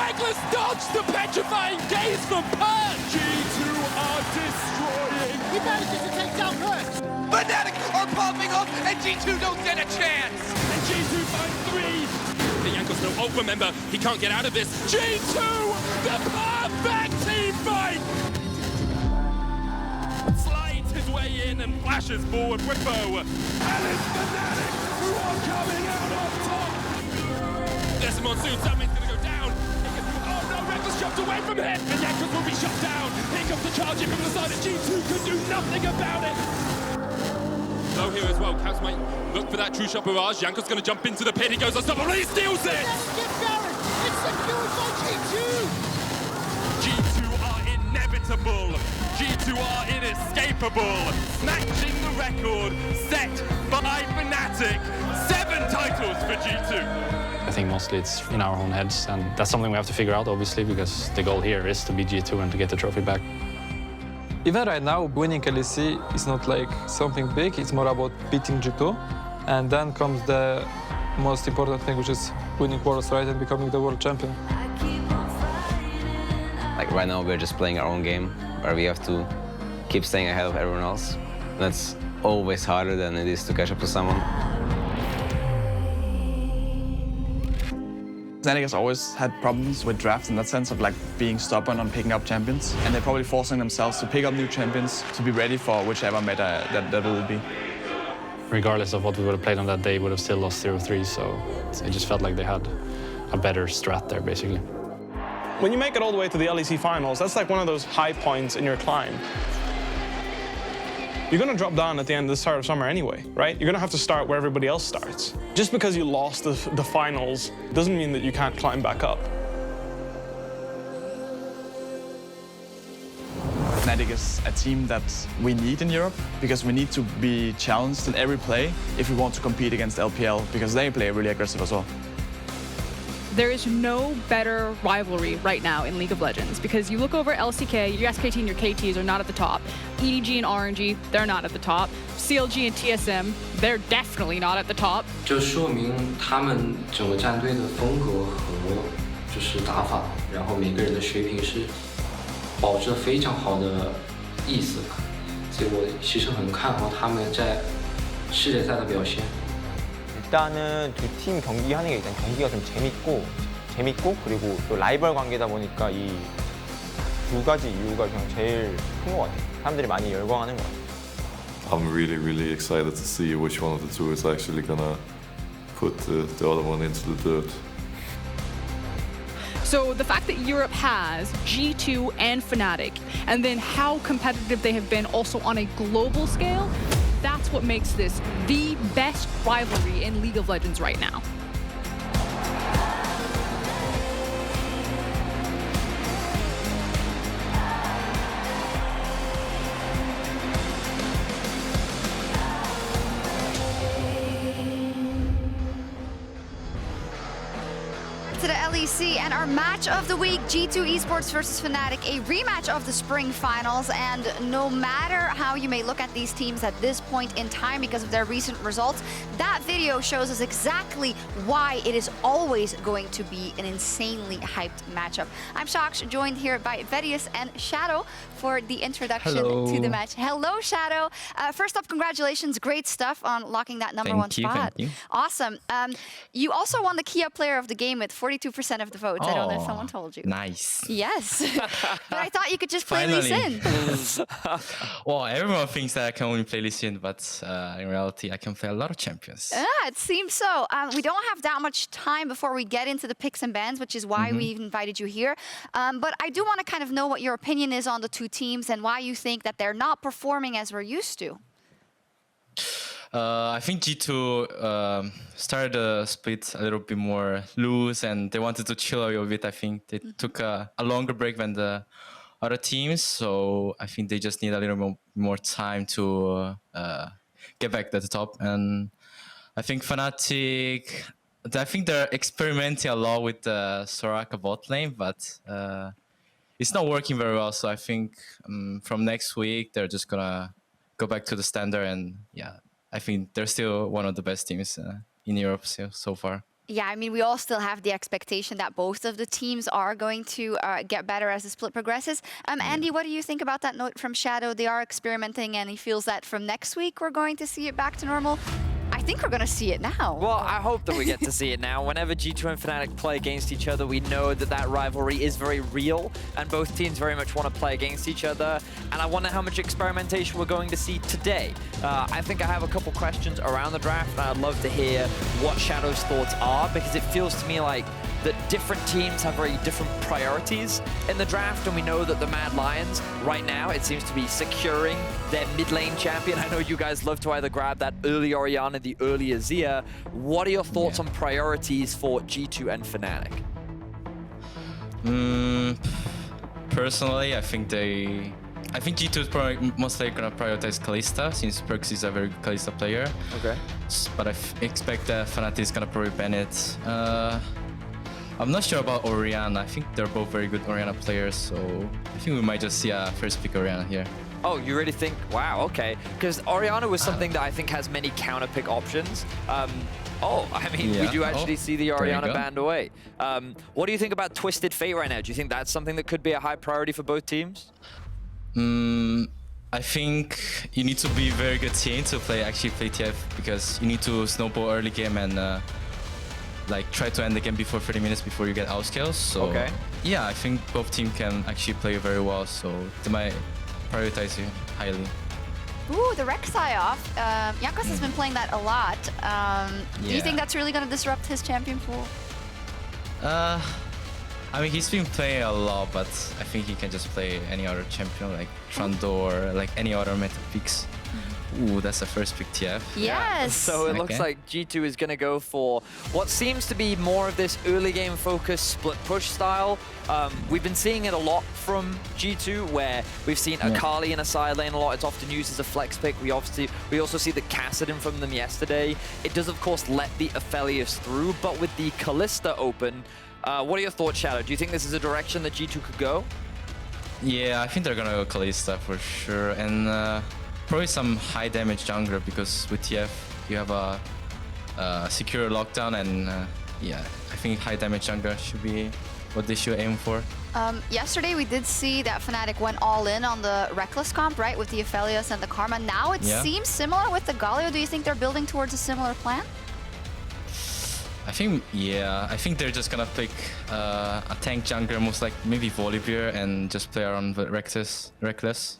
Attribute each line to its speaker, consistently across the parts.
Speaker 1: Rekkles dodged the petrifying gaze from Perkz. G2 are destroying.
Speaker 2: He manages to take down Perkz.
Speaker 3: Fnatic are popping up, and G2 don't stand a chance.
Speaker 1: And G2 find 3. The Jankos no ult, remember. He can't get out of this. G2, the perfect team fight. Slides his way in and flashes forward. Bwipo. And it's Fnatic who are coming out on top. There's a monsoon. Selfmade's going to go down. Oh no, Rekkles jumped away from him. And Jankos will be shot down. Here comes the charge in from the side of G2. Could do nothing about it. Low here as well. Cavs might look for that true shot barrage. Jankos going to jump into the pit. He goes unstoppable. He steals it.
Speaker 2: It's secured by G2.
Speaker 1: G2 are inevitable. G2 are inescapable. Snatching the record set by Fnatic. 7 titles for G2.
Speaker 4: I think mostly it's in our own heads, and that's something we have to figure out, obviously, because the goal here is to beat G2 and to get the trophy back.
Speaker 5: Even right now, winning LEC is not like something big. It's more about beating G2. And then comes the most important thing, which is winning Worlds, right, and becoming the world champion.
Speaker 6: Like right now, we're just playing our own game, where we have to keep staying ahead of everyone else. That's always harder than it is to catch up to someone.
Speaker 7: Fnatic has always had problems with drafts in that sense of like being stubborn on picking up champions, and they're probably forcing themselves to pick up new champions to be ready for whichever meta that will be.
Speaker 4: Regardless of what we would have played on that day, we would have still lost 0-3, so it just felt like they had a better strat there, basically.
Speaker 8: When you make it all the way to the LEC finals, that's like one of those high points in your climb. You're going to drop down at the end of the start of summer anyway, right? You're going to have to start where everybody else starts. Just because you lost the finals doesn't mean that you can't climb back up.
Speaker 7: Fnatic is a team that we need in Europe because we need to be challenged in every play if we want to compete against LPL, because they play really aggressive as well.
Speaker 9: There is no better rivalry right now in League of Legends, because you look over LCK, your SKT and your KTs are not at the top. EDG and RNG, they're not at the top. CLG and TSM, they're definitely not at the top.
Speaker 10: 就说明他们整个战队的风格和就是打法，然后每个人的水平是保持了非常好的意思吧，所以我其实很看好他们在世界赛的表现。
Speaker 11: 일단은 두 팀 경기하는 게 일단 경기가 좀 재밌고 그리고 또 라이벌 관계다 보니까 이 두 가지 이유가 그냥 제일 큰 것 같아요. 사람들이 많이 열광하는 것 같아요.
Speaker 12: I'm really excited to see which one of the two is actually gonna put the other one into the dirt.
Speaker 9: So the fact that Europe has G2 and Fnatic, and then how competitive they have been also on a global scale, that's what makes this the best rivalry in League of Legends right now.
Speaker 13: To the LEC and our match of the week, G2 Esports versus Fnatic, a rematch of the spring finals. And no matter how you may look at these teams at this point in time because of their recent results, that video shows us exactly why it is always going to be an insanely hyped matchup. I'm Sjokz, joined here by Vedius and Shadow for the introduction to the match. Hello, Shadow. First up, congratulations. Great stuff on locking that number one spot.
Speaker 14: Thank you.
Speaker 13: Awesome. You also won the Kia Player of the Game with 42% of the votes. I don't know if someone told you.
Speaker 14: Nice.
Speaker 13: Yes. But I thought you could just play Lee Sin.
Speaker 14: Well, everyone thinks that I can only play Lee Sin, but in reality, I can play a lot of champions.
Speaker 13: It seems so. We don't have that much time before we get into the picks and bans, which is why we invited you here. But I do want to kind of know what your opinion is on the two teams and why you think that they're not performing as we're used to.
Speaker 14: I think G2 started the split a little bit more loose, and they wanted to chill a little bit. I think they took a longer break than the other teams, so I think they just need a little more time to get back to the top. And I think Fnatic, I think they're experimenting a lot with the Soraka bot lane, but it's not working very well. So I think from next week, they're just gonna go back to the standard, and yeah, I think they're still one of the best teams in Europe so far.
Speaker 13: Yeah, I mean, we all still have the expectation that both of the teams are going to get better as the split progresses. Andy, what do you think about that note from Shadow? They are experimenting, and he feels that from next week we're going to see it back to normal. I think we're going to see it now.
Speaker 15: Well, I hope that we get to see it now. Whenever G2 and Fnatic play against each other, we know that that rivalry is very real, and both teams very much want to play against each other. And I wonder how much experimentation we're going to see today. I think I have a couple questions around the draft, and I'd love to hear what Shadow's thoughts are, because it feels to me like that different teams have very different priorities in the draft, and we know that the Mad Lions, right now, it seems to be securing their mid lane champion. I know you guys love to either grab that early Orianna, the early Azir. What are your thoughts on priorities for G2 and Fnatic?
Speaker 14: Personally, I think G2 is probably most likely gonna prioritize Kalista, since Perkz is a very good Kalista player.
Speaker 15: Okay.
Speaker 14: But I expect that Fnatic is gonna probably ban it. I'm not sure about Orianna. I think they're both very good Orianna players, so I think we might just see a first pick Orianna here.
Speaker 15: Oh, you really think? Wow, okay. Because Orianna was something that I think has many counter pick options. Oh, I mean, we do actually see the Orianna banned away. What do you think about Twisted Fate right now? Do you think that's something that could be a high priority for both teams?
Speaker 14: I think you need to be very good team to actually play TF, because you need to snowball early game and like try to end the game before 30 minutes before you get outscales. So yeah, I think both teams can actually play very well, so they might prioritize you highly.
Speaker 13: Ooh, the Rek'Sai off. Jankos has been playing that a lot. Do you think that's really going to disrupt his champion pool?
Speaker 14: I mean, he's been playing a lot, but I think he can just play any other champion, like Trundle, like any other meta picks. Ooh, that's the first pick TF.
Speaker 13: Yes!
Speaker 15: So it looks like G2 is going to go for what seems to be more of this early game focused split push style. We've been seeing it a lot from G2, where we've seen Akali in a side lane a lot. It's often used as a flex pick. We also see the Kassadin from them yesterday. It does, of course, let the Aphelios through, but with the Kalista open, what are your thoughts, Shadow? Do you think this is a direction that G2 could go?
Speaker 14: Yeah, I think they're going to go Kalista for sure. And probably some high damage jungler, because with TF you have a secure lockdown, and yeah, I think high damage jungler should be what they should aim for.
Speaker 13: Yesterday we did see that Fnatic went all in on the Rekkles comp, right, with the Aphelios and the Karma. Now it seems similar with the Galio. Do you think they're building towards a similar plan?
Speaker 14: I think they're just gonna pick a tank jungler, most like maybe Volibear, and just play around with Rekkles.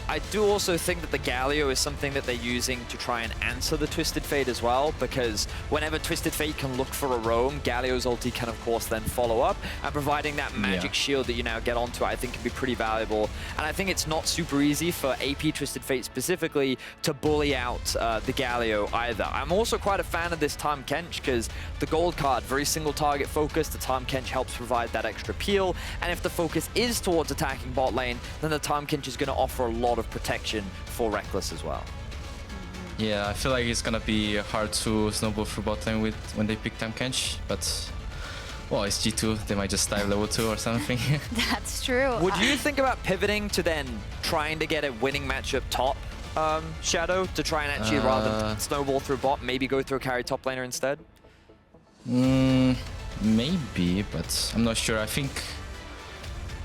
Speaker 15: I do also think that the Galio is something that they're using to try and answer the Twisted Fate as well, because whenever Twisted Fate can look for a roam, Galio's ulti can, of course, then follow up, and providing that magic shield that you now get onto, I think, can be pretty valuable. And I think it's not super easy for AP Twisted Fate specifically to bully out the Galio either. I'm also quite a fan of this Tahm Kench, because the gold card, very single target focus, the Tahm Kench helps provide that extra peel, and if the focus is towards attacking bot lane, then the Tahm Kench is going to offer a lot of protection for Rekkles as well.
Speaker 14: Yeah, I feel like it's gonna be hard to snowball through bot lane with when they pick Tahm Kench, but well, it's G2, they might just dive level 2 or something.
Speaker 13: That's true.
Speaker 15: Would you think about pivoting to then trying to get a winning matchup top, Shadow, to try and actually rather than snowball through bot, maybe go through a carry top laner instead?
Speaker 14: Maybe, but I'm not sure. I think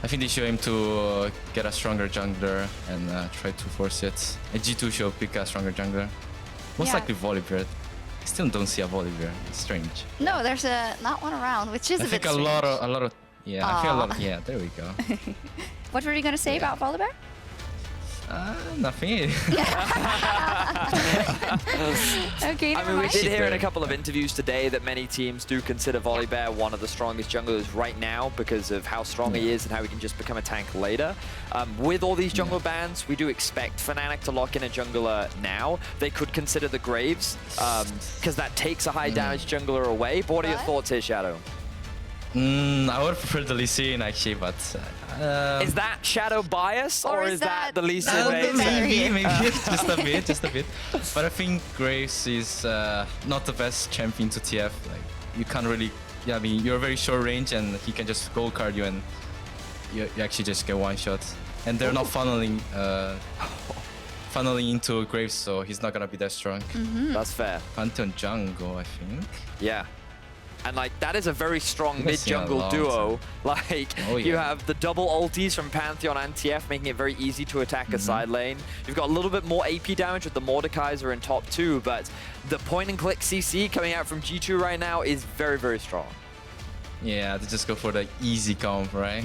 Speaker 14: they should aim to get a stronger jungler and try to force it. And G2 should pick a stronger jungler. Most likely Volibear. I still don't see a Volibear. It's strange.
Speaker 13: No, there's not one around, which is a bit strange.
Speaker 14: I think a lot of, yeah, there we go.
Speaker 13: What were you going to say about Volibear?
Speaker 14: Nothing.
Speaker 13: Okay,
Speaker 15: I mean, we did hear in a couple of interviews today that many teams do consider Volibear one of the strongest junglers right now because of how strong he is and how he can just become a tank later. With all these jungle bans, we do expect Fnatic to lock in a jungler now. They could consider the Graves, because that takes a high damage jungler away. But what are your thoughts here, Shadow?
Speaker 14: I would prefer the Lee Sin actually, but...
Speaker 15: is that Shadow bias, or is that the Lee Sin
Speaker 14: maybe, just a bit. But I think Graves is not the best champion to TF. Like, you can't really... Yeah, I mean, you're very short range, and he can just gold card you, and you actually just get one shot. And they're not funneling into Graves, so he's not gonna be that strong.
Speaker 15: That's fair.
Speaker 14: Pantheon jungle, I think.
Speaker 15: Yeah. And like that is a very strong mid-jungle duo. Like you have the double ultis from Pantheon and TF making it very easy to attack a side lane. You've got a little bit more AP damage with the Mordekaiser in top 2, but the point and click CC coming out from G2 right now is very, very strong.
Speaker 14: Yeah, they just go for the easy comp, right?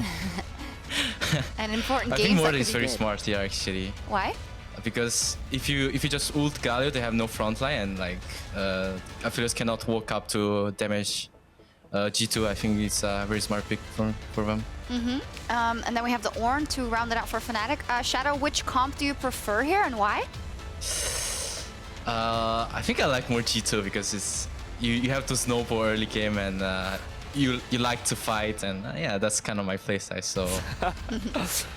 Speaker 13: An important
Speaker 14: I
Speaker 13: game.
Speaker 14: think Mord is very smart here actually.
Speaker 13: Why?
Speaker 14: Because if you just ult Galio, they have no front line, and like Aphelios cannot walk up to damage G2. I think it's a very smart pick for them.
Speaker 13: And then we have the Ornn to round it out for Fnatic. Shadow, which comp do you prefer here and why?
Speaker 14: I think I like more G2 because it's you have to snowball early game, and you like to fight, and yeah, that's kind of my playstyle. So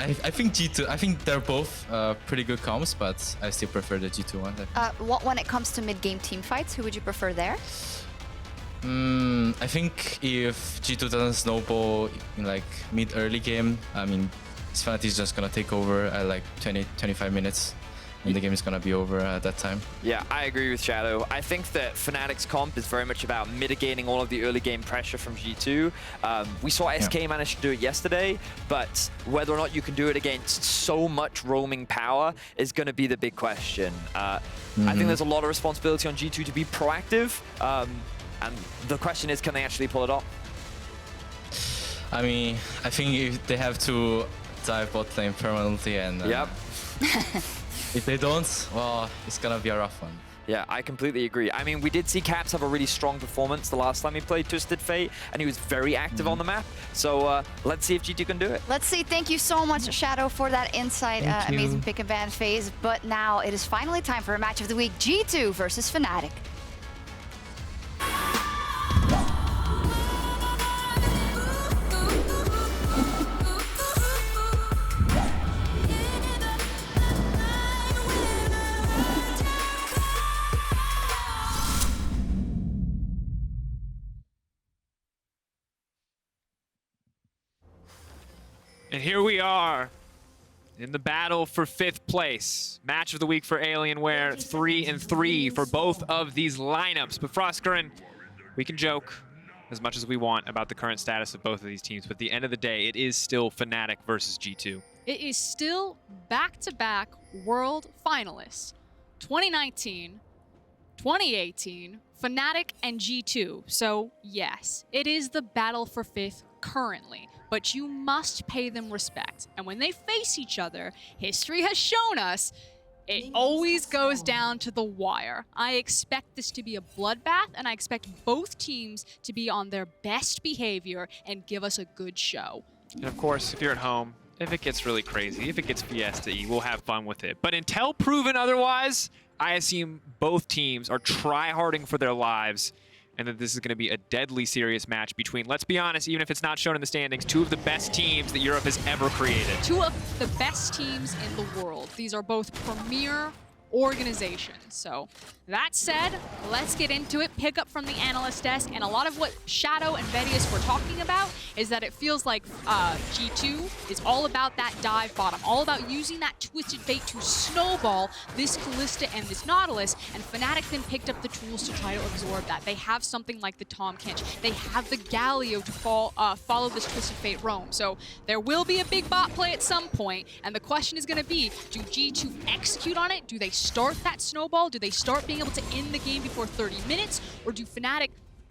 Speaker 14: I think G2. I think they're both pretty good comps, but I still prefer the G2 one.
Speaker 13: When it comes to mid-game team fights, who would you prefer there?
Speaker 14: I think if G2 doesn't snowball in like mid-early game, I mean, Fnatic is just gonna take over at like 20-25 minutes. And the game is going to be over at that time.
Speaker 15: Yeah, I agree with Shadow. I think that Fnatic's comp is very much about mitigating all of the early game pressure from G2. We saw SK manage to do it yesterday, but whether or not you can do it against so much roaming power is going to be the big question. I think there's a lot of responsibility on G2 to be proactive, and the question is, can they actually pull it off?
Speaker 14: I mean, I think if they have to dive bot lane permanently, and if they don't, well, it's gonna be a rough one.
Speaker 15: Yeah, I completely agree. I mean, we did see Caps have a really strong performance the last time he played Twisted Fate, and he was very active on the map. So let's see if G2 can do it.
Speaker 13: Let's see. Thank you so much, Shadow, for that insight. Amazing pick and ban phase. But now it is finally time for a match of the week: G2 versus Fnatic.
Speaker 16: And here we are in the battle for 5th place. Match of the week for Alienware, 3-3 for both of these lineups. But Froskurinn, we can joke as much as we want about the current status of both of these teams, but at the end of the day, it is still Fnatic versus G2.
Speaker 9: It is still back-to-back world finalists. 2019, 2018, Fnatic and G2. So yes, it is the battle for 5th currently, but you must pay them respect. And when they face each other, history has shown us it always goes down to the wire. I expect this to be a bloodbath, and I expect both teams to be on their best behavior and give us a good show.
Speaker 16: And of course, if you're at home, if it gets really crazy, if it gets fiesta-y, we'll have fun with it. But until proven otherwise, I assume both teams are try-harding for their lives, and that this is going to be a deadly serious match between, let's be honest, even if it's not shown in the standings, two of the best teams that Europe has ever created.
Speaker 9: Two of the best teams in the world. These are both premier organizations. So that said, let's get into it. Pick up from the analyst desk, and a lot of what Shadow and Vedius were talking about is that it feels like G2 is all about that dive bottom, all about using that Twisted Fate to snowball this Kalista and this Nautilus, and Fnatic then picked up the tools to try to absorb that. They have something like the Tahm Kench. They have the Galio to follow this Twisted Fate roam. So there will be a big bot play at some point, and the question is going to be, do G2 execute on it? Do they start that snowball? Do they start being able to end the game before 30 minutes? Or do Fnatic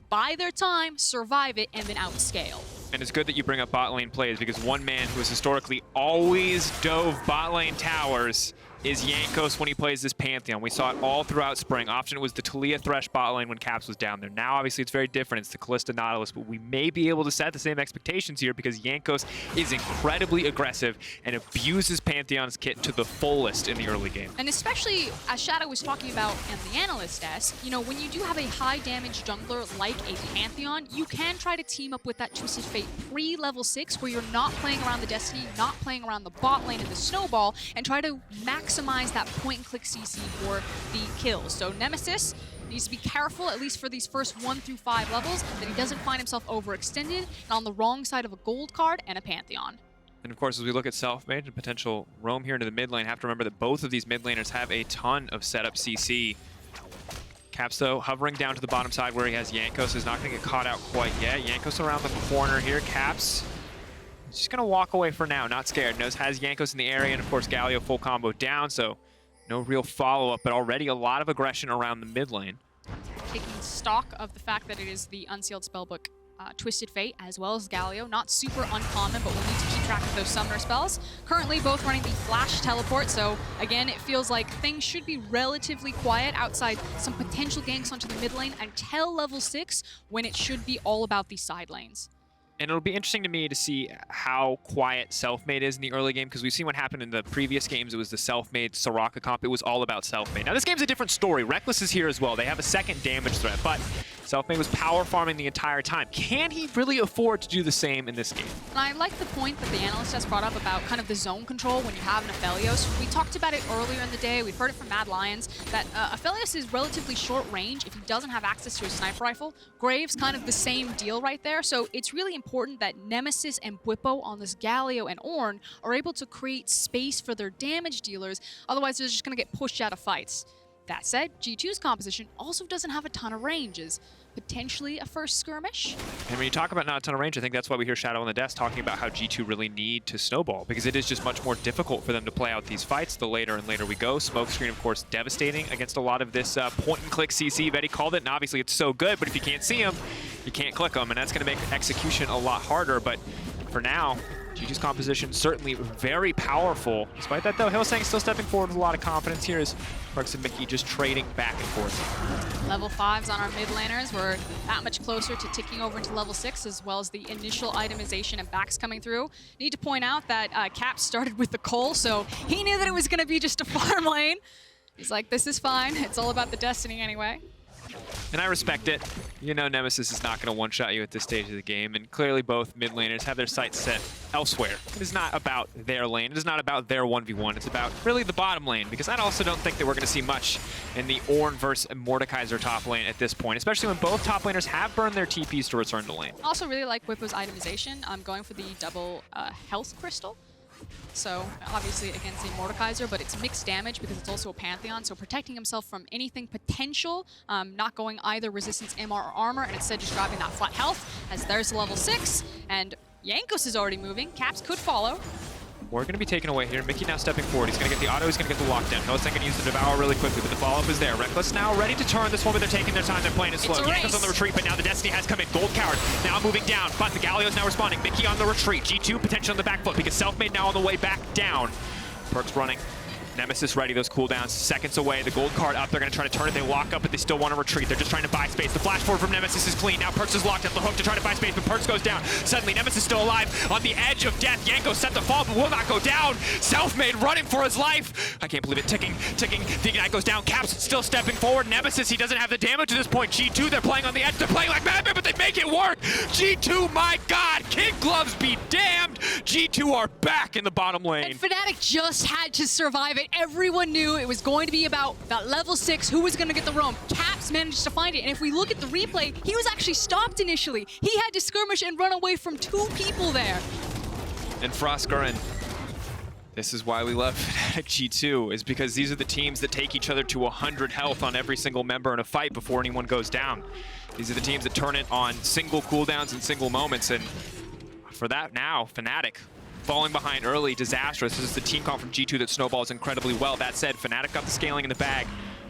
Speaker 9: buy their time, survive it, and then outscale?
Speaker 16: And it's good that you bring up bot lane plays, because one man who has historically always dove bot lane towers is Jankos when he plays this Pantheon. We saw it all throughout spring. Often it was the Taliyah Thresh bot lane when Caps was down there. Now, obviously, it's very different. It's the Kalista Nautilus, but we may be able to set the same expectations here because Jankos is incredibly aggressive and abuses Pantheon's kit to the fullest in the early game.
Speaker 9: And especially, as Shadow was talking about in the analyst desk, you know, when you do have a high damage jungler like a Pantheon, you can try to team up with that Twisted Fate pre-level 6 where you're not playing around the Destiny, not playing around the bot lane and the snowball, and try to maximize that point-and-click CC for the kills. So Nemesis needs to be careful, at least for these first 1 through 5 levels, that he doesn't find himself overextended and on the wrong side of a gold card and a Pantheon.
Speaker 16: And of course, as we look at Selfmade and potential roam here into the mid lane, have to remember that both of these mid laners have a ton of setup CC. Caps, though, hovering down to the bottom side where he has Jankos, is not going to get caught out quite yet. Jankos around the corner here. Caps just going to walk away for now, not scared. Knows has Jankos in the area, and of course Galio full combo down, so no real follow-up, but already a lot of aggression around the mid lane.
Speaker 9: Taking stock of the fact that it is the unsealed spellbook Twisted Fate as well as Galio. Not super uncommon, but we'll need to keep track of those summoner spells. Currently both running the flash teleport, so again, it feels like things should be relatively quiet outside some potential ganks onto the mid lane until level 6, when it should be all about the side lanes.
Speaker 16: And it'll be interesting to me to see how quiet Selfmade is in the early game, because we've seen what happened in the previous games. It was the Selfmade Soraka comp. It was all about Selfmade. Now this game's a different story. Rekkles is here as well. They have a second damage threat, but Selfmade was power farming the entire time. Can he really afford to do the same in this game?
Speaker 9: And I like the point that the analyst has brought up about kind of the zone control when you have an Aphelios. We talked about it earlier in the day. We've heard it from Mad Lions that Aphelios is relatively short range if he doesn't have access to a sniper rifle. Graves kind of the same deal right there. So it's really important that Nemesis and Bwipo on this Galio and Ornn are able to create space for their damage dealers. Otherwise, they're just going to get pushed out of fights. That said, G2's composition also doesn't have a ton of ranges. Potentially a first skirmish.
Speaker 16: And when you talk about not a ton of range, I think that's why we hear Shadow on the desk talking about how G2 really need to snowball, because it is just much more difficult for them to play out these fights the later and later we go. Smokescreen, of course, devastating against a lot of this point-and-click CC. Vedi called it, and obviously it's so good, but if you can't see him, you can't click him, and that's going to make execution a lot harder. But for now, G2's composition certainly very powerful. Despite that, though, Hylissang still stepping forward with a lot of confidence here as Perkz and Mikyx just trading back and forth.
Speaker 9: Level 5s on our mid laners. We're that much closer to ticking over into level 6, as well as the initial itemization and backs coming through. Need to point out that Cap started with the Cole, so he knew that it was going to be just a farm lane. He's like, this is fine. It's all about the destiny anyway.
Speaker 16: And I respect it. You know Nemesis is not going to one-shot you at this stage of the game, and clearly both mid laners have their sights set elsewhere. It is not about their lane. It is not about their 1v1. It's about really the bottom lane, because I also don't think that we're going to see much in the Ornn versus Mordekaiser top lane at this point, especially when both top laners have burned their TPs to return to lane.
Speaker 9: Also really like Bwipo's itemization. I'm going for the double health crystal. So obviously against a Mordekaiser, but it's mixed damage because it's also a Pantheon, so protecting himself from anything potential, not going either resistance, MR, or armor, and instead just grabbing that flat health, as there's level 6, and Jankos is already moving. Caps could follow.
Speaker 16: We're going to be taken away here. Mikyx now stepping forward. He's going to get the auto. He's going to get the lockdown. Hylissang going to use the Devour really quickly, but the follow-up is there. Rekkles now ready to turn this one, but they're taking their time. They're playing it slow. Jankos on the retreat, but now the Destiny has come in. Gold Coward now moving down, but the Galio is now responding. Mikyx on the retreat. G2 potential on the back foot because Selfmade now on the way back down. Perkz running. Nemesis ready, those cooldowns seconds away. The gold card up, they're going to try to turn it. They lock up, but they still want to retreat. They're just trying to buy space. The flash forward from Nemesis is clean. Now Perkz is locked up the hook to try to buy space, but Perkz goes down. Suddenly, Nemesis still alive on the edge of death. Jankos set to fall, but will not go down. Selfmade running for his life. I can't believe it. Ticking. The Ignite goes down. Caps still stepping forward. Nemesis, he doesn't have the damage at this point. G2, they're playing on the edge. They're playing like madmen, but they make it work. G2, my God. Kid Gloves be damned. G2 are back in the bottom lane.
Speaker 9: And Fnatic just had to survive it. Everyone knew it was going to be about that level 6, who was going to get the roam. Caps managed to find it, and if we look at the replay, he was actually stopped initially. He had to skirmish and run away from 2 people there.
Speaker 16: And Froskurinn, this is why we love Fnatic G2, is because these are the teams that take each other to 100 health on every single member in a fight before anyone goes down. These are the teams that turn it on single cooldowns and single moments, and for that now, Fnatic falling behind early, disastrous. This is the team comp from G2 that snowballs incredibly well. That said, Fnatic got the scaling in the bag.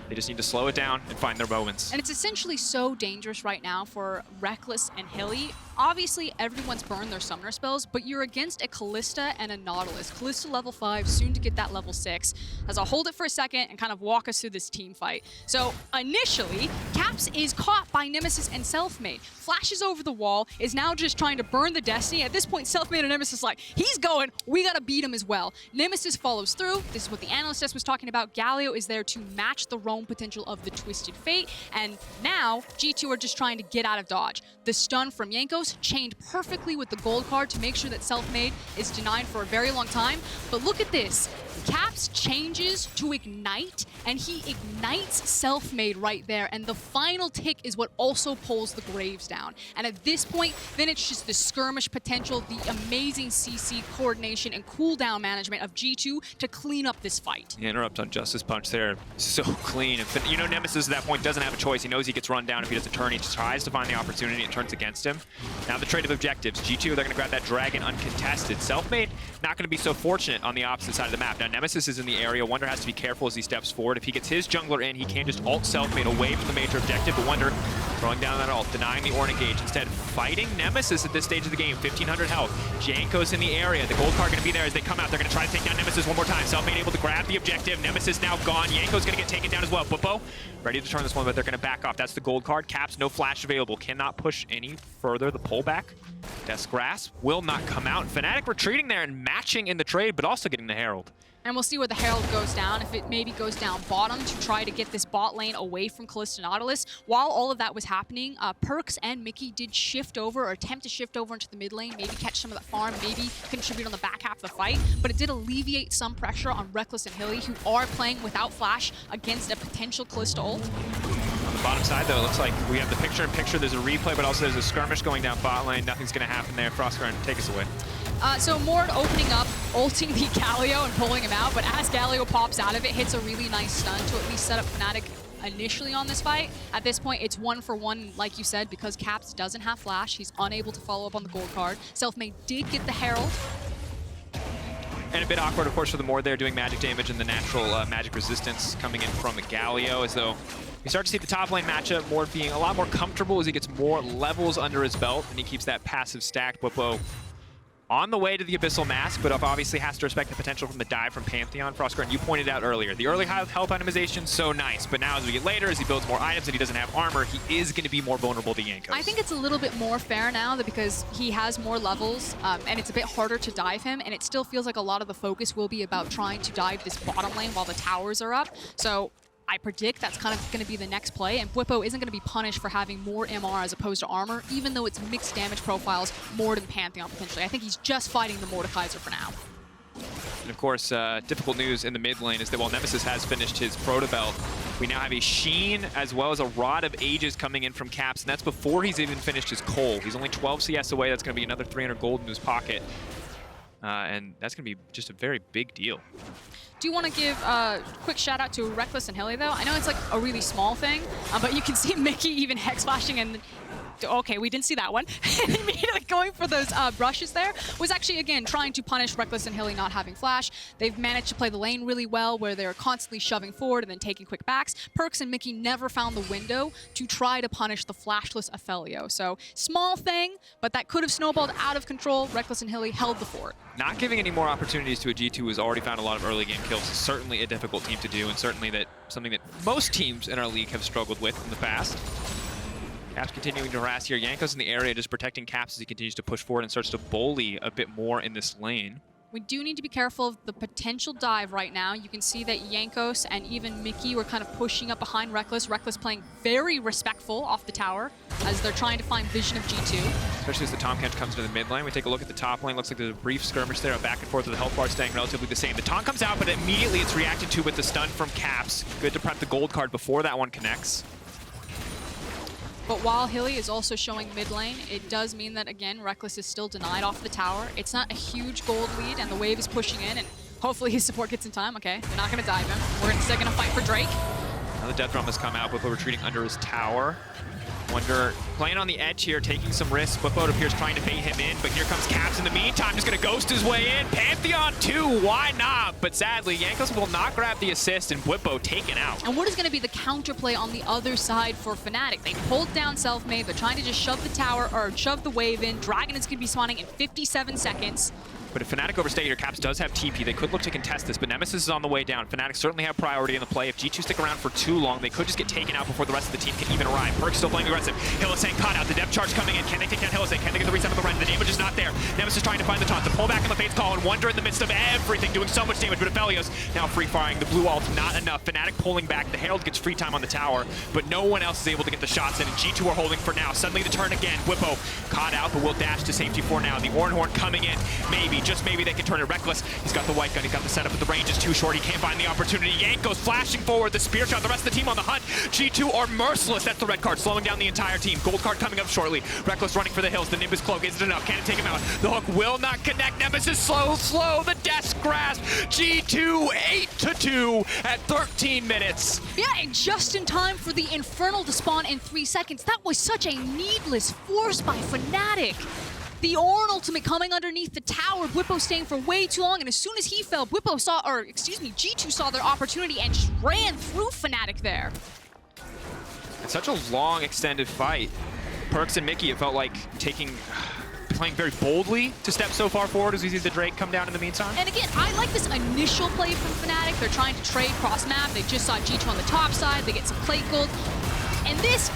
Speaker 16: They just need to slow it down and find their moments.
Speaker 9: And it's essentially so dangerous right now for Rekkles and Hilly. Obviously, everyone's burned their summoner spells, but you're against a Kalista and a Nautilus. Kalista level 5, soon to get that level 6. As I'll hold it for a second and kind of walk us through this team fight. So initially, Caps is caught by Nemesis and Selfmade. Flashes over the wall, is now just trying to burn the Destiny. At this point, Selfmade and Nemesis like, he's going, we gotta beat him as well. Nemesis follows through. This is what the Analyst was talking about. Galio is there to match the roam potential of the Twisted Fate. And now, G2 are just trying to get out of dodge. The stun from Jankos Jankos chained perfectly with the gold card to make sure that Selfmade is denied for a very long time. But look at this. Caps changes to Ignite, and he ignites Selfmade right there, and the final tick is what also pulls the Graves down. And at this point, then it's just the skirmish potential, the amazing CC coordination and cooldown management of G2 to clean up this fight.
Speaker 16: The interrupt on Justice Punch there, so clean. And you know, Nemesis at that point doesn't have a choice. He knows he gets run down if he doesn't turn. He tries to find the opportunity, it turns against him. Now the trade of objectives. G2, they're going to grab that Dragon uncontested. Selfmade, not going to be so fortunate on the opposite side of the map. Now Nemesis is in the area. Wunder has to be careful as he steps forward. If he gets his jungler in, he can just ult Selfmade away from the major objective, but Wunder throwing down that ult, denying the Ornn engage. Instead, fighting Nemesis at this stage of the game, 1,500 health. Jankos in the area. The gold card going to be there as they come out. They're going to try to take down Nemesis one more time. Selfmade able to grab the objective. Nemesis now gone. Jankos going to get taken down as well. Bwipo ready to turn this one, but they're going to back off. That's the gold card. Caps, no flash available. Cannot push any further. The pullback. Death's Grasp will not come out. Fnatic retreating there and matching in the trade, but also getting the Herald.
Speaker 9: And we'll see where the Herald goes down, if it maybe goes down bottom to try to get this bot lane away from Kalista Nautilus. While all of that was happening, Perkz and Mikyx did shift over, or attempt to shift over into the mid lane, maybe catch some of that farm, maybe contribute on the back half of the fight, but it did alleviate some pressure on Rekkles and Hylissang, who are playing without flash against a potential Kalista ult.
Speaker 16: On the bottom side, though, it looks like we have the picture-in-picture. There's a replay, but also there's a skirmish going down bot lane. Nothing's going to happen there. Froskurinn, take us away.
Speaker 9: So Mord opening up, ulting the Galio and pulling him out, but as Galio pops out of it, hits a really nice stun to at least set up Fnatic initially on this fight. At this point, it's 1-for-1, like you said, because Caps doesn't have flash. He's unable to follow up on the gold card. Selfmade did get the Herald.
Speaker 16: And a bit awkward, of course, for the Mord there, doing magic damage and the natural magic resistance coming in from Galio, as though we start to see the top lane matchup, Mord being a lot more comfortable as he gets more levels under his belt, and he keeps that passive stacked. Bwipo on the way to the Abyssal Mask, but obviously has to respect the potential from the dive from Pantheon. Froskurinn, you pointed out earlier, the early health itemization, so nice, but now as we get later, as he builds more items and he doesn't have armor, he is going to be more vulnerable to Jankos.
Speaker 9: I think it's a little bit more fair now that because he has more levels, and it's a bit harder to dive him, and it still feels like a lot of the focus will be about trying to dive this bottom lane while the towers are up. So I predict that's kind of going to be the next play, and Bwipo isn't going to be punished for having more MR as opposed to armor, even though it's mixed damage profiles more than Pantheon potentially. I think he's just fighting the Mordekaiser for now.
Speaker 16: And of course, difficult news in the mid lane is that while Nemesis has finished his Proto Belt, we now have a Sheen as well as a Rod of Ages coming in from Caps, and that's before he's even finished his Cole. He's only 12 CS away. That's going to be another 300 gold in his pocket. And that's going to be just a very big deal.
Speaker 9: Do you want to give a quick shout out to Rekkles and Hylissang though? I know it's like a really small thing, but you can see Mikyx even hex flashing and okay, we didn't see that one. And immediately going for those brushes there was actually, again, trying to punish Rekkles and Hylissang not having flash. They've managed to play the lane really well where they're constantly shoving forward and then taking quick backs. Perkz and Mikyx never found the window to try to punish the flashless Aphelios. So small thing, but that could have snowballed out of control. Rekkles and Hylissang held the fort.
Speaker 16: Not giving any more opportunities to a G2 who's already found a lot of early game kills is certainly a difficult team to do, and certainly something that most teams in our league have struggled with in the past. Caps continuing to harass here. Jankos in the area just protecting Caps as he continues to push forward and starts to bully a bit more in this lane.
Speaker 9: We do need to be careful of the potential dive right now. You can see that Jankos and even Mikyx were kind of pushing up behind Rekkles. Rekkles playing very respectful off the tower as they're trying to find vision of G2.
Speaker 16: Especially as the Tahm Kench comes to the mid lane. We take a look at the top lane. Looks like there's a brief skirmish there, a back and forth with the health bar staying relatively the same. The taunt comes out, but immediately it's reacted to with the stun from Caps. Good to prep the gold card before that one connects.
Speaker 9: But while Hylissang is also showing mid lane, it does mean that, again, Rekkles is still denied off the tower. It's not a huge gold lead, and the wave is pushing in, and hopefully his support gets in time. Okay, they're not going to dive him. We're instead going to fight for Drake.
Speaker 16: Now the Death Drum has come out, Bwipo retreating under his tower. Wunder playing on the edge here, taking some risks. Bwipo appears trying to bait him in, but here comes Caps in the meantime, just going to ghost his way in. Pantheon too, why not? But sadly, Jankos will not grab the assist, and Bwipo taken out.
Speaker 9: And what is going to be the counterplay on the other side for Fnatic? They pulled down Selfmade, they're trying to just shove the tower, or shove the wave in. Dragon is going to be spawning in 57 seconds.
Speaker 16: But if Fnatic overstay here, Caps does have TP. They could look to contest this, but Nemesis is on the way down. Fnatic certainly have priority in the play. If G2 stick around for too long, they could just get taken out before the rest of the team can even arrive. Perkz still playing aggressive. Hylissang caught out. The depth charge coming in. Can they take down Hylissang? Can they get the reset of the run? The damage is not there. Nemesis trying to find the taunt. The pullback on the Fate's Call, and Wunder in the midst of everything, doing so much damage. But Aphelios now free-firing. The blue ult, not enough. Fnatic pulling back. The Herald gets free time on the tower, but no one else is able to get the shots in, and G2 are holding for now. Suddenly the turn again. Bwipo caught out, but will dash to safety for now. The Ornn coming in. Maybe, just maybe they can turn it. Rekkles, he's got the white gun, he's got the setup, but the range is too short. He can't find the opportunity. Jankos flashing forward, the spear shot, the rest of the team on the hunt. G2 are merciless. That's the red card, slowing down the entire team. Gold card coming up shortly. Rekkles running for the hills. The Nimbus cloak, is it enough? Can it take him out? The hook will not connect. Nemesis slow. The death grasp. G2 8-2 at 13 minutes.
Speaker 17: Yeah, and just in time for the Infernal to spawn in 3 seconds. That was such a needless force by Fnatic. The Ornn ultimate coming underneath the tower, Bwipo staying for way too long, and as soon as he fell, G2 saw their opportunity and just ran through Fnatic there.
Speaker 16: It's such a long, extended fight. Perkz and Mikyx, it felt like playing very boldly to step so far forward as we see the Drake come down in the meantime.
Speaker 17: And again, I like this initial play from Fnatic. They're trying to trade cross-map. They just saw G2 on the top side. They get some plate gold. And this,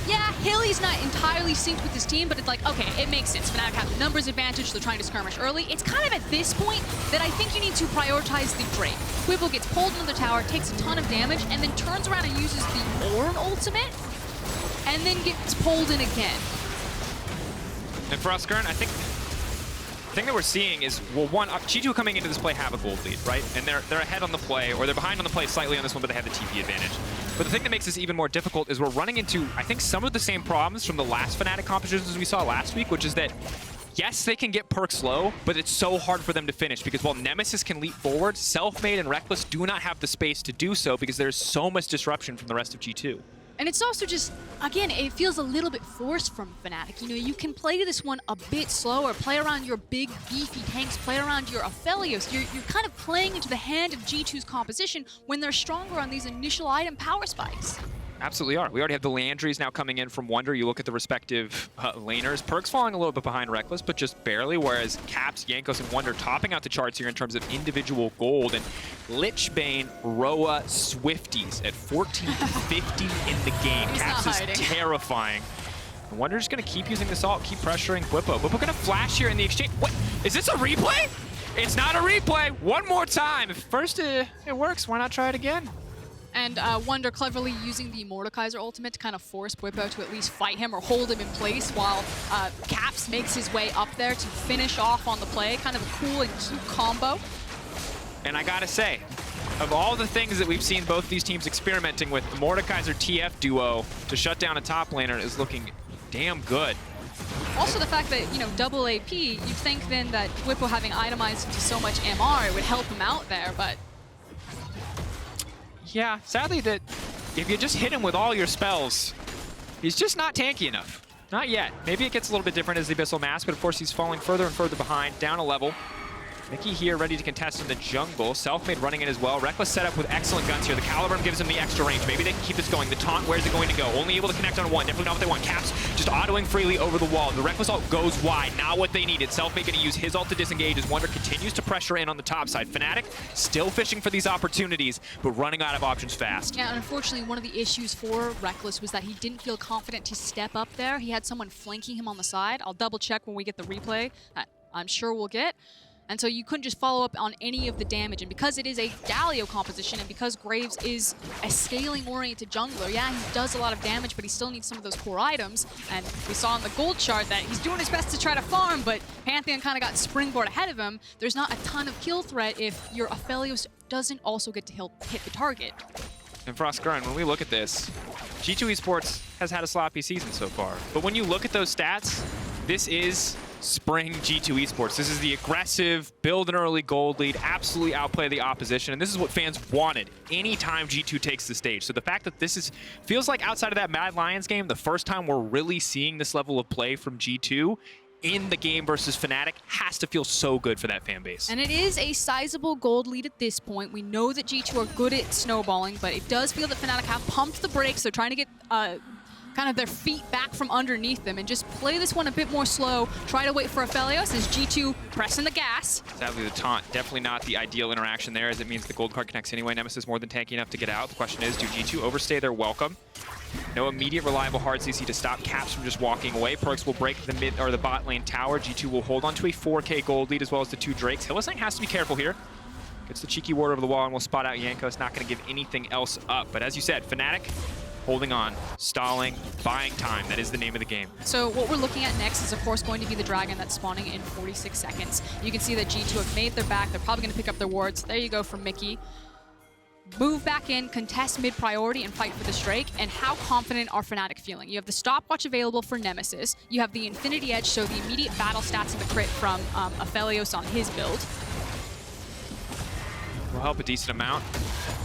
Speaker 17: yeah, Hilly's not entirely synced with his team, but it's like, okay, it makes sense. Fnatic have the numbers advantage. They're trying to skirmish early. It's kind of at this point that I think you need to prioritize the Drake. Bwipo gets pulled into the tower, takes a ton of damage, and then turns around and uses the Ornn ultimate, and then gets pulled in again.
Speaker 16: And Froskurinn, I think the thing that we're seeing is, well, one, G2 coming into this play have a gold lead, right? And they're ahead on the play, or they're behind on the play slightly on this one, but they have the TP advantage. But the thing that makes this even more difficult is we're running into, I think, some of the same problems from the last Fnatic competitions we saw last week, which is that, yes, they can get Perkz low, but it's so hard for them to finish because while Nemesis can leap forward, Selfmade and Rekkles do not have the space to do so because there's so much disruption from the rest of G2.
Speaker 17: And it's also just, again, it feels a little bit forced from Fnatic. You know, you can play this one a bit slower, play around your big, beefy tanks, play around your Aphelios. You're kind of playing into the hand of G2's composition when they're stronger on these initial item power spikes.
Speaker 16: Absolutely are. We already have the Leandries now coming in from Wunder. You look at the respective laners. Perkz falling a little bit behind Rekkles, but just barely, whereas Caps, Jankos, and Wunder topping out the charts here in terms of individual gold. And Lichbane, Roa, Swifties at 1450 in the game. Caps is terrifying. And Wunder's going to keep using this ult, keep pressuring Bwipo. Bwipo going to flash here in the exchange. What? Is this a replay? It's not a replay. One more time. If first it works, why not try it again?
Speaker 17: And Wunder cleverly using the Mordekaiser ultimate to kind of force Bwipo to at least fight him or hold him in place while Caps makes his way up there to finish off on the play. Kind of a cool and cute combo.
Speaker 16: And I gotta say, of all the things that we've seen both these teams experimenting with, the Mordekaiser TF duo to shut down a top laner is looking damn good.
Speaker 17: Also the fact that, you know, double AP, you'd think then that Bwipo having itemized into so much MR, it would help him out there, but...
Speaker 16: Yeah, sadly that if you just hit him with all your spells, he's just not tanky enough. Not yet. Maybe it gets a little bit different as the Abyssal Mask, but of course he's falling further and further behind, down a level. Mikyx here ready to contest in the jungle. Selfmade running in as well. Rekkles set up with excellent guns here. The Caliburn gives him the extra range. Maybe they can keep this going. The taunt, where's it going to go? Only able to connect on one. Definitely not what they want. Caps just autoing freely over the wall. The Rekkles ult goes wide. Not what they needed. Selfmade going to use his ult to disengage as Wunder continues to pressure in on the top side. Fnatic still fishing for these opportunities, but running out of options fast.
Speaker 17: Yeah, and unfortunately, one of the issues for Rekkles was that he didn't feel confident to step up there. He had someone flanking him on the side. I'll double check when we get the replay. I'm sure we'll get. And so you couldn't just follow up on any of the damage. And because it is a Galio composition and because Graves is a scaling-oriented jungler, yeah, he does a lot of damage, but he still needs some of those core items. And we saw in the gold chart that he's doing his best to try to farm, but Pantheon kind of got springboard ahead of him. There's not a ton of kill threat if your Aphelios doesn't also get to hit the target.
Speaker 16: And Froskurinn, when we look at this, G2 Esports has had a sloppy season so far. But when you look at those stats, this is spring G2 Esports. This is the aggressive, build an early gold lead, absolutely outplay the opposition, and this is what fans wanted anytime G2 takes the stage. So the fact that this feels like outside of that Mad Lions game, the first time we're really seeing this level of play from G2 in the game versus Fnatic has to feel so good for that fan base.
Speaker 17: And it is a sizable gold lead at this point. We know that G2 are good at snowballing, but it does feel that Fnatic have pumped the brakes. They're trying to get kind of their feet back from underneath them and just play this one a bit more slow. Try to wait for Aphelios as G2 pressing the gas.
Speaker 16: Sadly, the taunt, definitely not the ideal interaction there, as it means the gold card connects anyway. Nemesis more than tanky enough to get out. The question is, do G2 overstay their welcome? No immediate reliable hard CC to stop Caps from just walking away. Perkz will break the mid or the bot lane tower. G2 will hold on to a 4K gold lead as well as the 2 Drakes. Hylissang has to be careful here. Gets the cheeky ward over the wall and will spot out Jankos. Not going to give anything else up. But as you said, Fnatic holding on, stalling, buying time. That is the name of the game.
Speaker 17: So what we're looking at next is, of course, going to be the Dragon that's spawning in 46 seconds. You can see that G2 have made their back. They're probably going to pick up their wards. There you go from Mikyx. Move back in, contest mid-priority, and fight for this Drake. And how confident are Fnatic feeling? You have the stopwatch available for Nemesis. You have the Infinity Edge, so the immediate battle stats and the crit from Aphelios on his build.
Speaker 16: Will help a decent amount.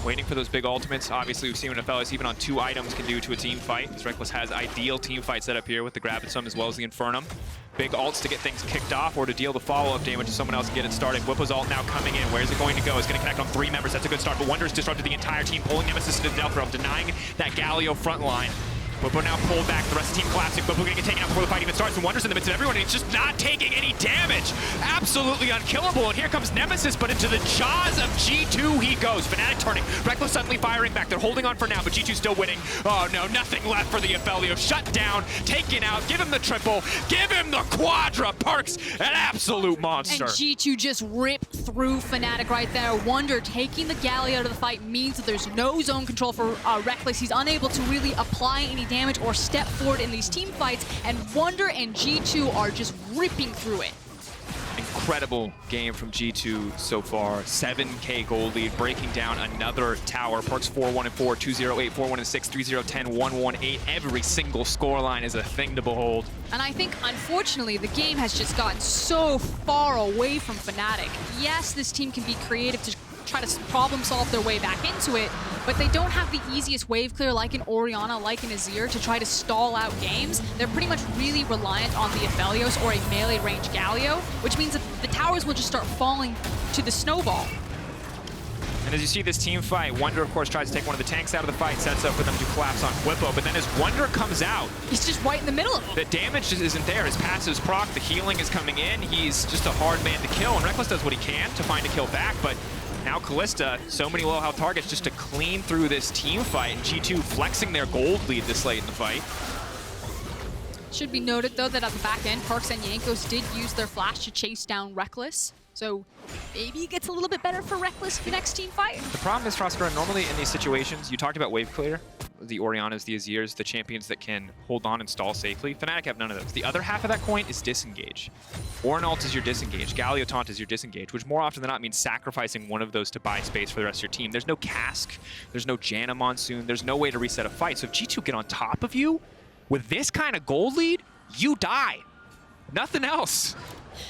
Speaker 16: Waiting for those big ultimates. Obviously, we've seen what Aphelios even on 2 items can do to a team fight. As Rekkles has ideal team fight set up here with the Grab and Some as well as the Infernum. Big ults to get things kicked off or to deal the follow-up damage to someone else and get it started. Bwipo's ult now coming in. Where's it going to go? It's going to connect on 3 members. That's a good start. But Wunder's disrupted the entire team, pulling Nemesis into the Death Realm, denying that Galio front line. Bwipo now pulled back, the rest of the team collapsing. Bwipo going to get taken out before the fight even starts, and Wunder's in the midst of everyone, and he's just not taking any damage. Absolutely unkillable, and here comes Nemesis, but into the jaws of G2 he goes. Fnatic turning, Rekkles suddenly firing back. They're holding on for now, but G2 still winning. Oh no, nothing left for the Aphelios. Shut down, taken out, give him the triple, give him the quadra. Perkz, an absolute monster.
Speaker 17: And G2 just ripped through Fnatic right there. Wunder taking the Galio out of the fight means that there's no zone control for Rekkles. He's unable to really apply any damage or step forward in these team fights, and Wunder and G2 are just ripping through it.
Speaker 16: Incredible game from G2 so far. 7K gold lead, breaking down another tower. Perkz 4-1-4, 2-0-8, 4-1-6, 3-0-10, 1-1-8. Every single scoreline is a thing to behold.
Speaker 17: And I think, unfortunately, the game has just gotten so far away from Fnatic. Yes, this team can be creative to try to problem solve their way back into it, but they don't have the easiest wave clear like an Orianna, like an Azir to try to stall out games. They're pretty much really reliant on the Aphelios or a melee range Galio, which means that the towers will just start falling to the snowball.
Speaker 16: And as you see this team fight, Wunder, of course, tries to take one of the tanks out of the fight, sets up for them to collapse on Bwipo, but then as Wunder comes out,
Speaker 17: he's just right in the middle of them.
Speaker 16: The damage just isn't there. His passive's proc, the healing is coming in. He's just a hard man to kill, and Rekkles does what he can to find a kill back, but now Kalista, so many low health targets just to clean through this team fight, and G2 flexing their gold lead this late in the fight.
Speaker 17: Should be noted, though, that at the back end, Perkz and Jankos did use their flash to chase down Rekkles. So maybe it gets a little bit better for Rekkles for the next team fight.
Speaker 16: The problem is, Froskurinn, normally in these situations, you talked about wave clear, the Oriannas, the Azirs, the champions that can hold on and stall safely. Fnatic have none of those. The other half of that coin is disengage. Ornn ult is your disengage. Galio taunt is your disengage, which more often than not means sacrificing one of those to buy space for the rest of your team. There's no cask, there's no Janna Monsoon, there's no way to reset a fight. So if G2 get on top of you with this kind of gold lead, you die. Nothing else.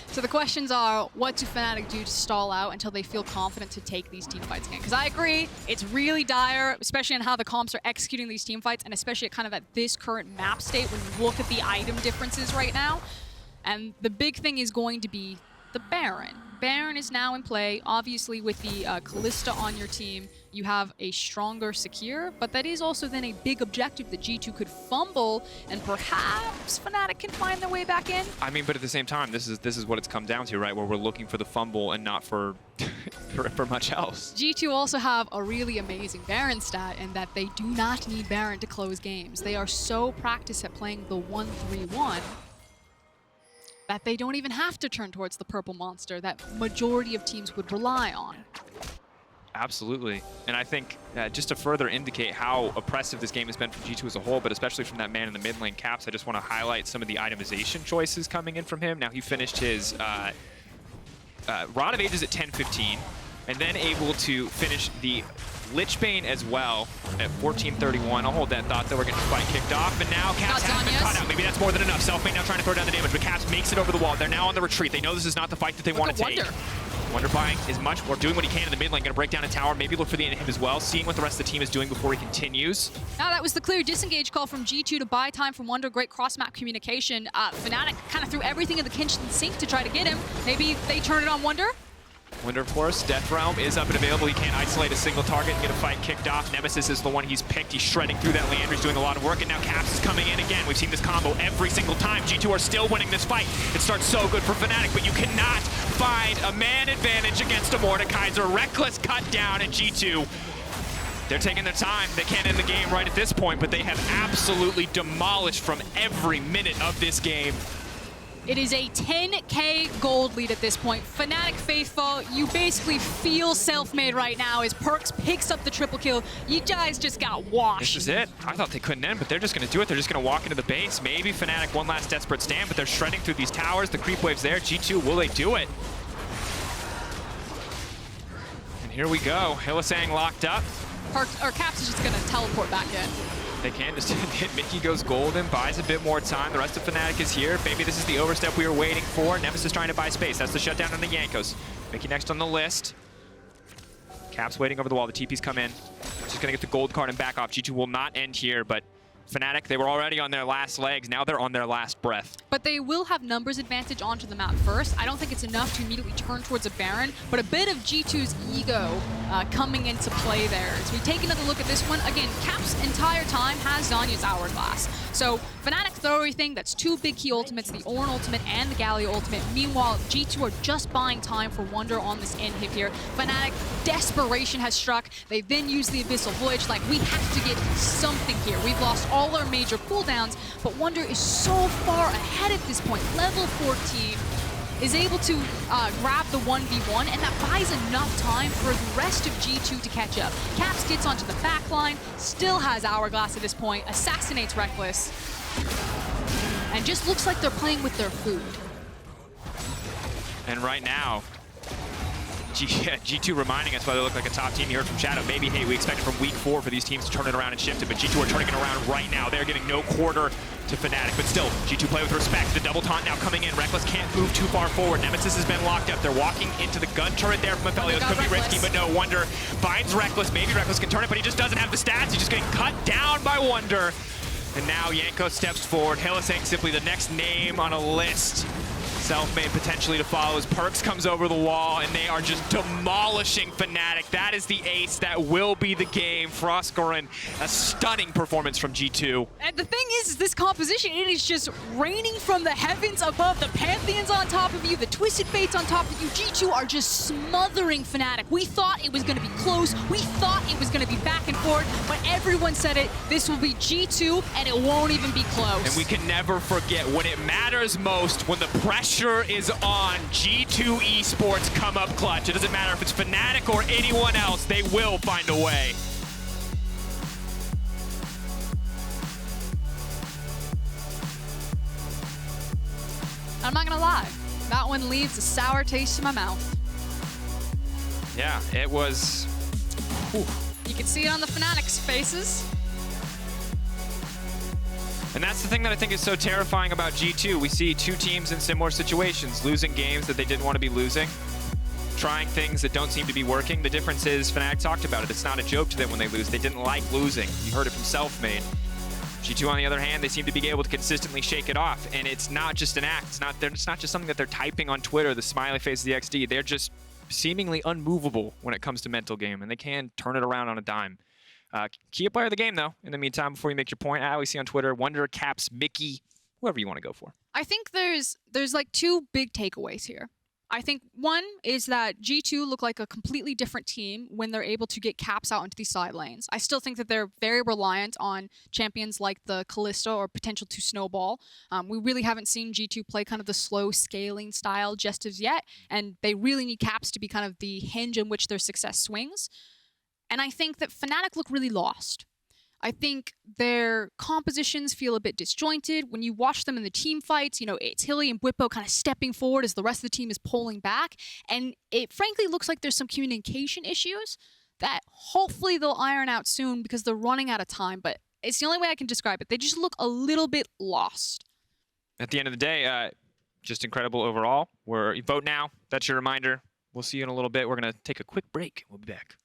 Speaker 17: So the questions are, what do Fnatic do to stall out until they feel confident to take these team fights again? Because I agree, it's really dire, especially on how the comps are executing these team fights, and especially kind of at this current map state when you look at the item differences right now. And the big thing is going to be the Baron. Baron is now in play. Obviously, with the Kalista on your team, you have a stronger Secure, but that is also then a big objective that G2 could fumble, and perhaps Fnatic can find their way back in.
Speaker 16: I mean, but at the same time, this is what it's come down to, right? Where we're looking for the fumble and not for for much else.
Speaker 17: G2 also have a really amazing Baron stat in that they do not need Baron to close games. They are so practiced at playing the 1-3-1 that they don't even have to turn towards the purple monster that majority of teams would rely on.
Speaker 16: Absolutely. And I think just to further indicate how oppressive this game has been from G2 as a whole, but especially from that man in the mid lane, Caps, I just want to highlight some of the itemization choices coming in from him. Now he finished his Rod of Ages at 10:15, and then able to finish the Lichbane as well at 14:31. I'll hold that thought, though. We're getting the fight kicked off, and now Caps has been caught out. Maybe that's more than enough. Selfmade now trying to throw down the damage, but Caps makes it over the wall. They're now on the retreat. They know this is not the fight that they want to take. Wunder buying as much, or doing what he can in the mid lane, going to break down a tower, maybe look for the end of him as well, seeing what the rest of the team is doing before he continues.
Speaker 17: Now that was the clear disengage call from G2 to buy time from Wunder. Great cross-map communication. Fnatic kind of threw everything in the Kench and Sync to try to get him. Maybe they turn it on Wunder?
Speaker 16: Wunder, of course, Death Realm is up and available. He can't isolate a single target and get a fight kicked off. Nemesis is the one he's picked. He's shredding through that Leandry's doing a lot of work, and now Caps is coming in again. We've seen this combo every single time. G2 are still winning this fight. It starts so good for Fnatic, but you cannot find a man advantage against a Mordekaiser. Rekkles cut down, and G2, they're taking their time. They can't end the game right at this point, but they have absolutely demolished from every minute of this game.
Speaker 17: It is a 10K gold lead at this point. Fnatic faithful, you basically feel Selfmade right now as Perkz picks up the triple kill. You guys just got washed.
Speaker 16: This is it. I thought they couldn't end, but they're just going to do it. They're just going to walk into the base. Maybe Fnatic one last desperate stand, but they're shredding through these towers. The creep wave's there. G2, will they do it? And here we go. Hylissang locked up.
Speaker 17: Caps is just going to teleport back in.
Speaker 16: They can just hit. Mikyx goes golden, buys a bit more time. The rest of Fnatic is here. Maybe this is the overstep we were waiting for. Nemesis trying to buy space. That's the shutdown on the Jankos. Mikyx next on the list. Caps waiting over the wall. The TP's come in. Just gonna get the gold card and back off. G2 will not end here, but Fnatic, they were already on their last legs. Now they're on their last breath.
Speaker 17: But they will have numbers advantage onto the map first. I don't think it's enough to immediately turn towards a Baron, but a bit of G2's ego coming into play there. As we take another look at this one, again, Cap's entire time has Zhonya's Hourglass. So Fnatic throw everything. That's two big key ultimates, the Ornn ultimate and the Galio ultimate. Meanwhile, G2 are just buying time for Wunder on this end hit here. Fnatic, desperation has struck. They then use the Abyssal Voyage, like we have to get something here. We've lost all our major cooldowns, but Wunder is so far ahead at this point. Level 14 is able to grab the 1v1, and that buys enough time for the rest of G2 to catch up. Caps gets onto the back line, still has Hourglass at this point, assassinates Rekkles, and just looks like they're playing with their food.
Speaker 16: And right now, G2 reminding us why they look like a top team. You heard from Shadow. Maybe, hey, we expected from week 4 for these teams to turn it around and shift it, but G2 are turning it around right now. They're getting no quarter to Fnatic, but still, G2 play with respect. The double taunt now coming in. Rekkles can't move too far forward. Nemesis has been locked up. They're walking into the gun turret there from Aphelios. Could be risky, but no. Wunder finds Rekkles. Maybe Rekkles can turn it, but he just doesn't have the stats. He's just getting cut down by Wunder. And now Jankos steps forward. Hylissang simply the next name on a list. Selfmade potentially to follow as Perkz comes over the wall, and they are just demolishing Fnatic. That is the ace that will be the game. Froskurinn, a stunning performance from G2.
Speaker 17: And the thing is this composition, it is just raining from the heavens above. The Pantheons on top of you, the Twisted Fates on top of you. G2 are just smothering Fnatic. We thought it was going to be close. We thought it was going to be back and forth, but everyone said it. This will be G2, and it won't even be close.
Speaker 16: And we can never forget when it matters most, when the pressure is on, G2 Esports come up clutch. It doesn't matter if it's Fnatic or anyone else, they will find a way.
Speaker 17: I'm not gonna lie, that one leaves a sour taste in my mouth.
Speaker 16: Yeah, it was... Whew.
Speaker 17: You can see it on the Fnatic's faces.
Speaker 16: And that's the thing that I think is so terrifying about G2. We see two teams in similar situations, losing games that they didn't want to be losing, trying things that don't seem to be working. The difference is, Fnatic talked about it, it's not a joke to them when they lose. They didn't like losing. You heard it from Selfmade. G2, on the other hand, they seem to be able to consistently shake it off. And it's not just an act. It's not just something that they're typing on Twitter, the smiley face of the XD. They're just seemingly unmovable when it comes to mental game, and they can turn it around on a dime. Key player of the game, though, in the meantime, before you make your point. I always see on Twitter, Wunder, Caps, Mikyx, whoever you want to go for.
Speaker 17: I think there's like two big takeaways here. I think one is that G2 look like a completely different team when they're able to get Caps out into these side lanes. I still think that they're very reliant on champions like the Kalista or potential to snowball. We really haven't seen G2 play kind of the slow scaling style just as yet, and they really need Caps to be kind of the hinge in which their success swings. And I think that Fnatic look really lost. I think their compositions feel a bit disjointed. When you watch them in the team fights, you know, it's Hilly and Bwipo kind of stepping forward as the rest of the team is pulling back. And it frankly looks like there's some communication issues that hopefully they'll iron out soon because they're running out of time. But it's the only way I can describe it. They just look a little bit lost.
Speaker 16: At the end of the day, just incredible overall. Vote now. That's your reminder. We'll see you in a little bit. We're going to take a quick break. We'll be back.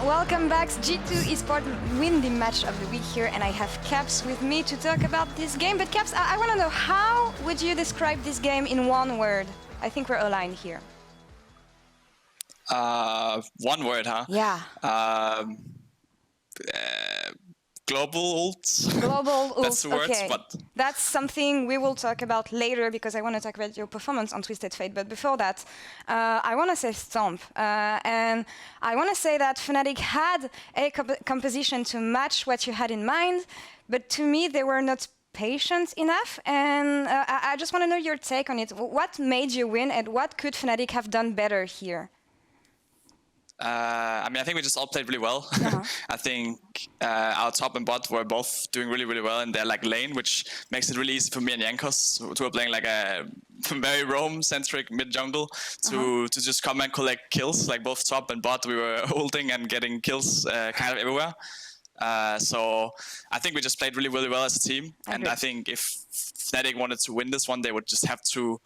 Speaker 18: welcome back. G2 Esports win the match of the week here, and I have Caps with me to talk about this game. But Caps, I want to know, how would you describe this game in one word? I think we're aligned here.
Speaker 7: One word, huh?
Speaker 18: Yeah.
Speaker 7: Global ult.
Speaker 18: Global ult.
Speaker 7: That's the word,
Speaker 18: okay.
Speaker 7: but
Speaker 18: That's something we will talk about later because I want to talk about your performance on Twisted Fate. But before that, I want to say Stomp. And I want to say that Fnatic had a composition to match what you had in mind, but to me, they were not patient enough. And I just want to know your take on it. What made you win, and what could Fnatic have done better here?
Speaker 7: I mean, I think we just all played really well. I think our top and bot were both doing really, really well in their like lane, which makes it really easy for me and Jankos, who are playing like a very roam-centric mid-jungle, to just come and collect kills. Like both top and bot, we were ulting and getting kills kind of everywhere. So I think we just played really, really well as a team. And I think if Fnatic wanted to win this one, they would just have to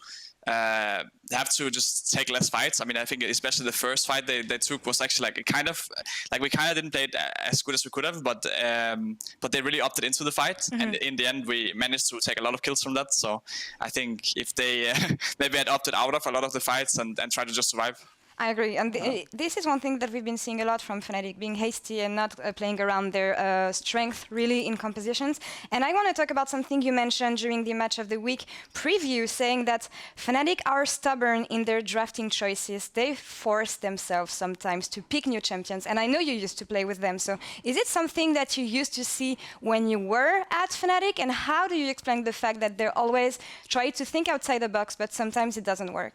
Speaker 7: just take less fights. I mean, I think especially the first fight they took was actually like we kind of didn't play it as good as we could have, but they really opted into the fight, and in the end we managed to take a lot of kills from that. So I think if they maybe had opted out of a lot of the fights and tried to just survive.
Speaker 18: I agree, and this is one thing that we've been seeing a lot from Fnatic, being hasty and not playing around their strength really in compositions. And I want to talk about something you mentioned during the match of the week preview, saying that Fnatic are stubborn in their drafting choices. They force themselves sometimes to pick new champions, and I know you used to play with them. So is it something that you used to see when you were at Fnatic, and how do you explain the fact that they're always trying to think outside the box, but sometimes it doesn't work?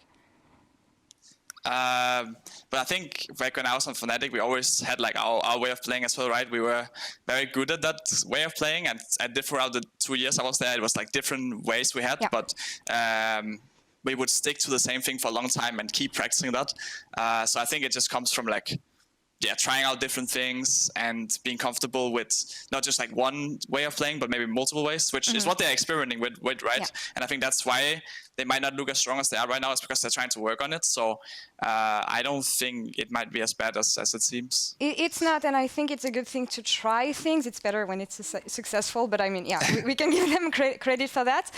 Speaker 7: But I think back when I was on Fnatic, we always had like our way of playing as well, right? We were very good at that way of playing, and throughout the 2 years I was there, it was like different ways we had, but we would stick to the same thing for a long time and keep practicing that. So I think it just comes from like, trying out different things and being comfortable with not just like one way of playing, but maybe multiple ways, which is what they're experimenting with, right? Yeah. And I think that's why they might not look as strong as they are right now, is because they're trying to work on it. So I don't think it might be as bad as it seems.
Speaker 18: It's not, and I think it's a good thing to try things. It's better when it's successful, but I mean, we can give them credit for that.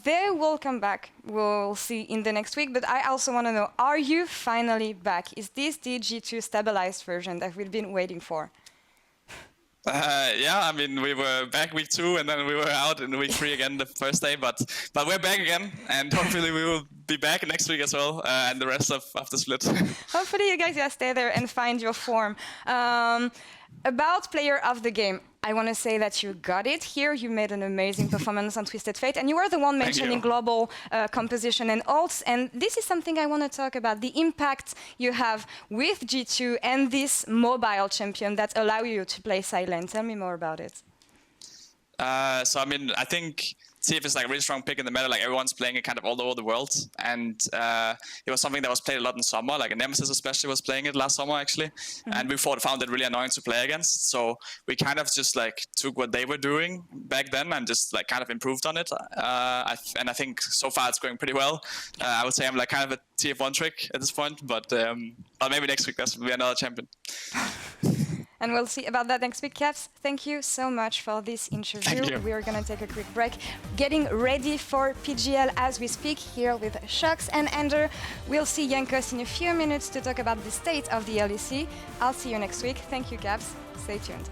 Speaker 18: They will come back, we'll see in the next week, but I also want to know, are you finally back? Is this the G2 stabilized version that we've been waiting for?
Speaker 7: I mean, we were back week 2, and then we were out in week 3 again the first day, but we're back again, and hopefully we will be back next week as well, and the rest of the split.
Speaker 18: Hopefully you guys stay there and find your form. About player of the game, I want to say that you got it here. You made an amazing performance on Twisted Fate, and you were the one mentioning global composition and ults. And this is something I want to talk about, the impact you have with G2 and this mobile champion that allow you to play silent. Tell me more about it.
Speaker 7: So, I mean, I think TF is like a really strong pick in the meta. Like everyone's playing it kind of all over the world, and it was something that was played a lot in summer. Like Nemesis especially was playing it last summer actually, and we found it really annoying to play against. So we kind of just like took what they were doing back then and just like kind of improved on it. And I think so far it's going pretty well. I would say I'm like kind of a TF1 trick at this point, but maybe next week there's will be another champion.
Speaker 18: And we'll see about that next week, Caps. Thank you so much for this interview. We are going to take a quick break, getting ready for PGL as we speak here with Sjokz and Ender. We'll see Jankos in a few minutes to talk about the state of the LEC. I'll see you next week. Thank you, Caps. Stay tuned.